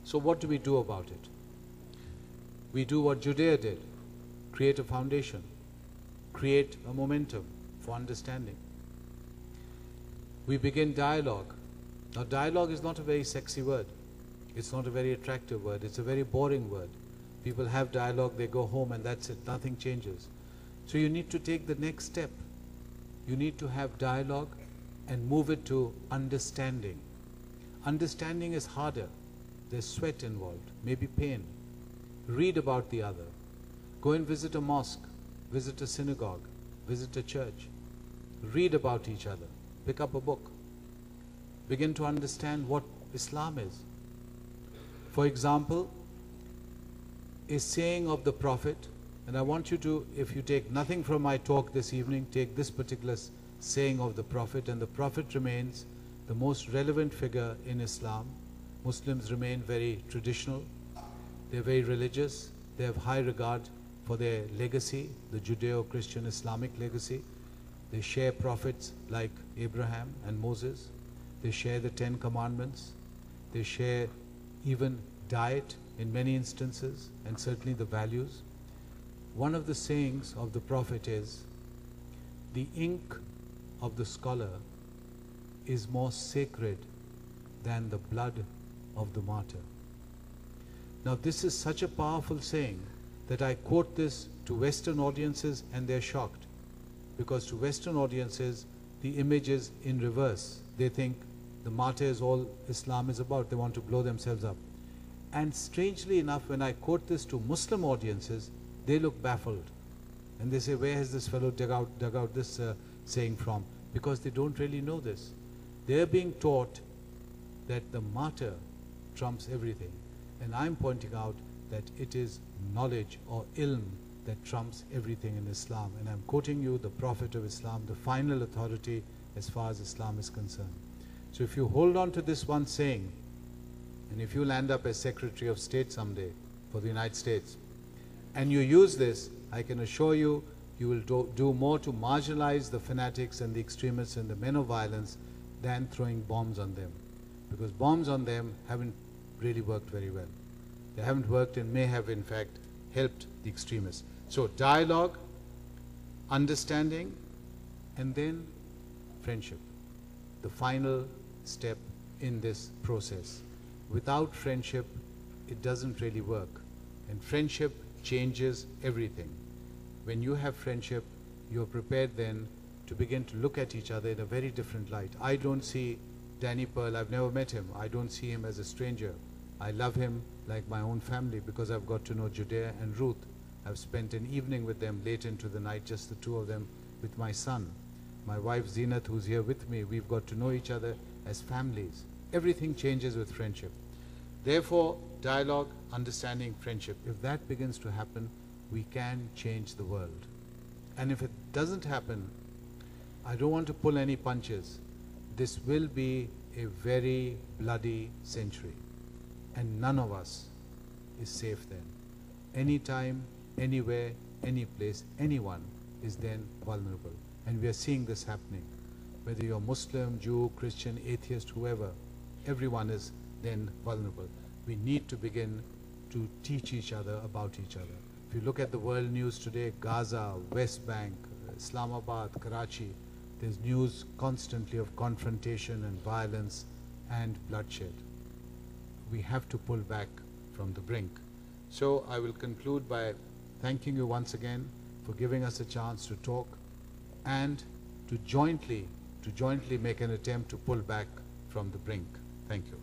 So what do we do about it? We do what Judea did: create a foundation, create a momentum for understanding. We begin dialogue. Now, dialogue is not a very sexy word. It's not a very attractive word. It's a very boring word. People have dialogue, they go home, and that's it. Nothing changes. So you need to take the next step. You need to have dialogue and move it to understanding. Understanding is harder. There's sweat involved, maybe pain. Read about the other. Go and visit a mosque, visit a synagogue, visit a church. Read about each other. Pick up a book. Begin to understand what Islam is. For example, a saying of the Prophet, and I want you to, if you take nothing from my talk this evening, take this particular saying of the Prophet, and the Prophet remains the most relevant figure in Islam. Muslims remain very traditional, they're very religious, they have high regard for their legacy, the Judeo-Christian Islamic legacy. They share prophets like Abraham and Moses. They share the 10 Commandments. They share even diet in many instances, and certainly the values. One of the sayings of the Prophet is, the ink of the scholar is more sacred than the blood of the martyr. Now, this is such a powerful saying that I quote this to Western audiences and they're shocked, because to Western audiences the image is in reverse. They think the martyr is all Islam is about. They want to blow themselves up. And strangely enough, when I quote this to Muslim audiences, they look baffled and they say, where has this fellow dug out this saying from? Because they don't really know this. They're being taught that the martyr trumps everything, and I'm pointing out that it is knowledge or ilm that trumps everything in Islam. And I'm quoting you the Prophet of Islam, the final authority as far as Islam is concerned. So if you hold on to this one saying, and if you land up as Secretary of State someday for the United States, and you use this, I can assure you, you will do more to marginalize the fanatics and the extremists and the men of violence than throwing bombs on them. Because bombs on them haven't really worked very well. They haven't worked and may have in fact helped the extremists. So dialogue, understanding, and then friendship. The final step in this process. Without friendship, it doesn't really work. And friendship changes everything. When you have friendship, you're prepared then to begin to look at each other in a very different light. I don't see Danny Pearl, I've never met him. I don't see him as a stranger. I love him like my own family because I've got to know Judea and Ruth. I've spent an evening with them late into the night, just the two of them, with my son. My wife Zeenat, who's here with me, we've got to know each other as families. Everything changes with friendship. Therefore, dialogue, understanding, friendship. If that begins to happen, we can change the world. And if it doesn't happen, I don't want to pull any punches. This will be a very bloody century. And none of us is safe then. Anytime, anywhere, any place, anyone is then vulnerable. And we are seeing this happening. Whether you're Muslim, Jew, Christian, atheist, whoever, everyone is then vulnerable. We need to begin to teach each other about each other. If you look at the world news today, Gaza, West Bank, Islamabad, Karachi, there's news constantly of confrontation and violence and bloodshed. We have to pull back from the brink. So I will conclude by thanking you once again for giving us a chance to talk and to jointly make an attempt to pull back from the brink. Thank you.